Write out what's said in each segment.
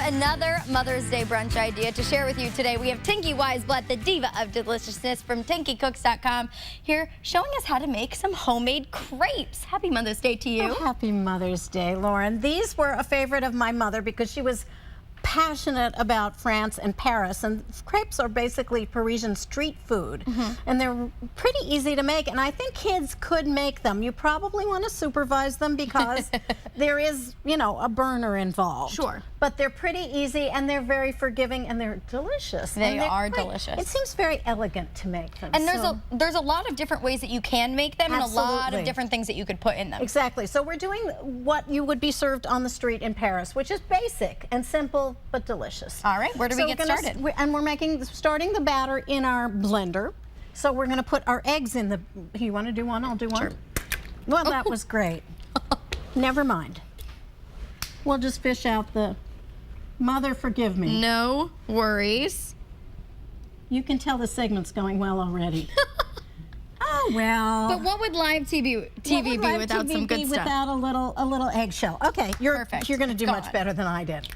another Mother's Day brunch idea to share with you today. We have Tinky Weisblat, the diva of deliciousness from TinkyCooks.com, here showing us how to make some homemade crepes. Happy Mother's Day to you. Oh, happy Mother's Day, Lauren. These were a favorite of my mother because she was passionate about France and Paris, and crepes are basically Parisian street food, and they're pretty easy to make, and I think kids could make them. You probably want to supervise them because there is, you know, a burner involved. Sure. But they're pretty easy, and they're very forgiving, and they're delicious. They are delicious. It seems very elegant to make them. And there's a lot of different ways that you can make them, Absolutely. and a lot of different things that you could put in them. Exactly. So we're doing what you would be served on the street in Paris, which is basic and simple but delicious. All right, where do we get started? We're starting the batter in our blender. So we're going to put our eggs in the. You want to do one? I'll do one. Sure. Well, that was great. Never mind. We'll just fish out the. Mother, forgive me. No worries. You can tell the segment's going well already. Oh well. But what would live TV be without some good stuff? Without a little eggshell. Okay, Perfect. You're going to do much better than I did.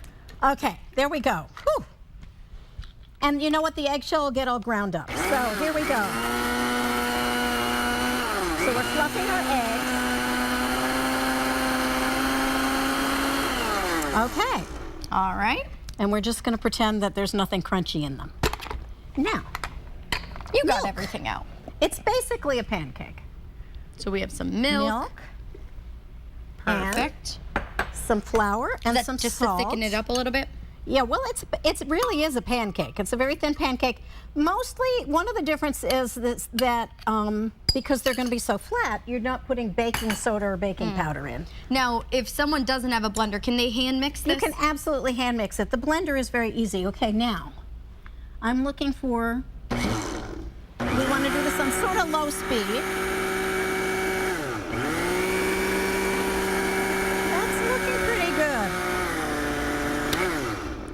Okay, there we go. Whew. And you know what? The eggshell will get all ground up. So here we go. So we're fluffing our eggs. Okay. All right. And we're just going to pretend that there's nothing crunchy in them. Now, you got everything out. It's basically a pancake. So we have some milk. Perfect. Some flour and some just salt. to thicken it up a little bit? Yeah, well, it really is a pancake. It's a very thin pancake. Mostly, one of the differences is that because they're going to be so flat, you're not putting baking soda or baking powder in. Now, if someone doesn't have a blender, can they hand mix this? You can absolutely hand mix it. The blender is very easy. Okay, now, I'm looking for, we want to do this on sort of low speed.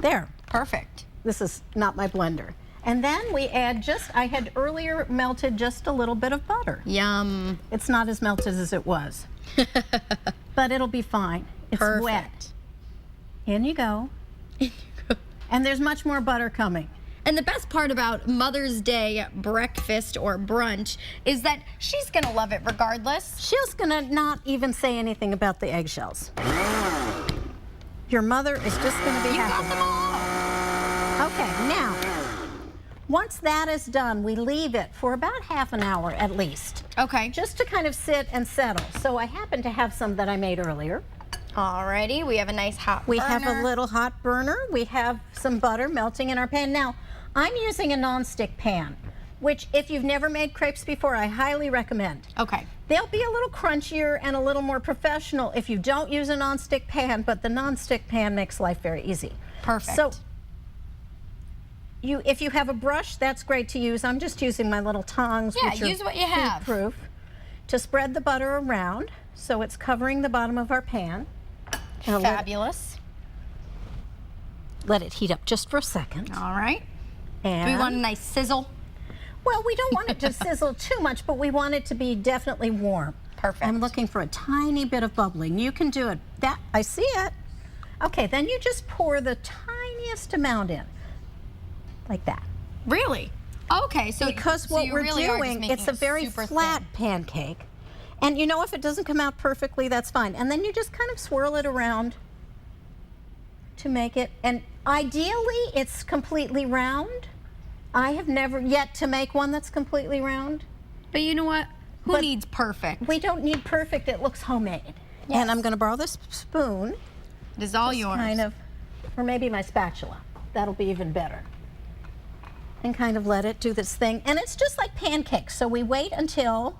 There. Perfect. This is not my blender. And then we add I had earlier melted just a little bit of butter. Yum. It's not as melted as it was. But it'll be fine. It's wet. In you go. And there's much more butter coming. And the best part about Mother's Day breakfast or brunch is that she's going to love it regardless. She's going to not even say anything about the eggshells. Your mother is just going to be happy. You got them all. Okay, now, once that is done, we leave it for about half an hour at least. Okay. Just to kind of sit and settle. So I happen to have some that I made earlier. Alrighty, we have a nice hot burner. We have a little hot burner. We have some butter melting in our pan. Now, I'm using a nonstick pan, which if you've never made crepes before, I highly recommend. Okay. They'll be a little crunchier and a little more professional if you don't use a nonstick pan, but the nonstick pan makes life very easy. Perfect. So, if you have a brush, that's great to use. I'm just using my little tongs, which use what you have. Food-proof, to spread the butter around so it's covering the bottom of our pan. And fabulous. Let it heat up just for a second. All right. And do we want a nice sizzle? Well, we don't want it to sizzle too much, but we want it to be definitely warm. Perfect. I'm looking for a tiny bit of bubbling. You can do it. I see it. Okay, then you just pour the tiniest amount in, like that. Really? Okay, so because what we're doing, it's a very flat pancake, and you know, if it doesn't come out perfectly, that's fine. And then you just kind of swirl it around to make it, and ideally, it's completely round. I have never yet to make one that's completely round. But you know what? Who needs perfect? We don't need perfect. It looks homemade. Yes. And I'm going to borrow this spoon. It is all yours. Kind of, or maybe my spatula. That'll be even better. And kind of let it do this thing. And it's just like pancakes. So we wait until,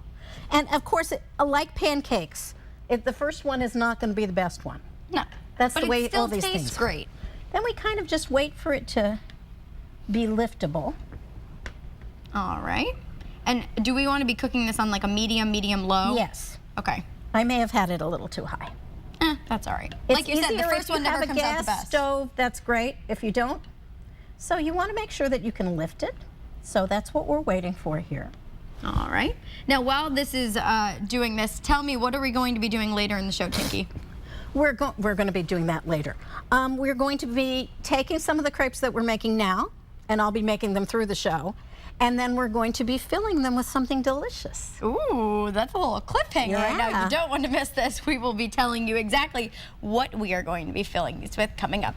and of course, like pancakes, the first one is not going to be the best one. No. That's the way all these things. But it still tastes great. Then we kind of just wait for it to be liftable. All right. And do we want to be cooking this on like a medium low? Yes. Okay. I may have had it a little too high. That's all right. It's like you said, the first one never comes out the best. If you have a gas stove, that's great. If you don't, so you want to make sure that you can lift it. So that's what we're waiting for here. All right. Now, while this is doing this, tell me, what are we going to be doing later in the show, Tinky? We're going to be doing that later. We're going to be taking some of the crepes that we're making now, and I'll be making them through the show. And then we're going to be filling them with something delicious. Ooh, that's a little cliffhanger right now. Yeah. You don't want to miss this. We will be telling you exactly what we are going to be filling these with coming up.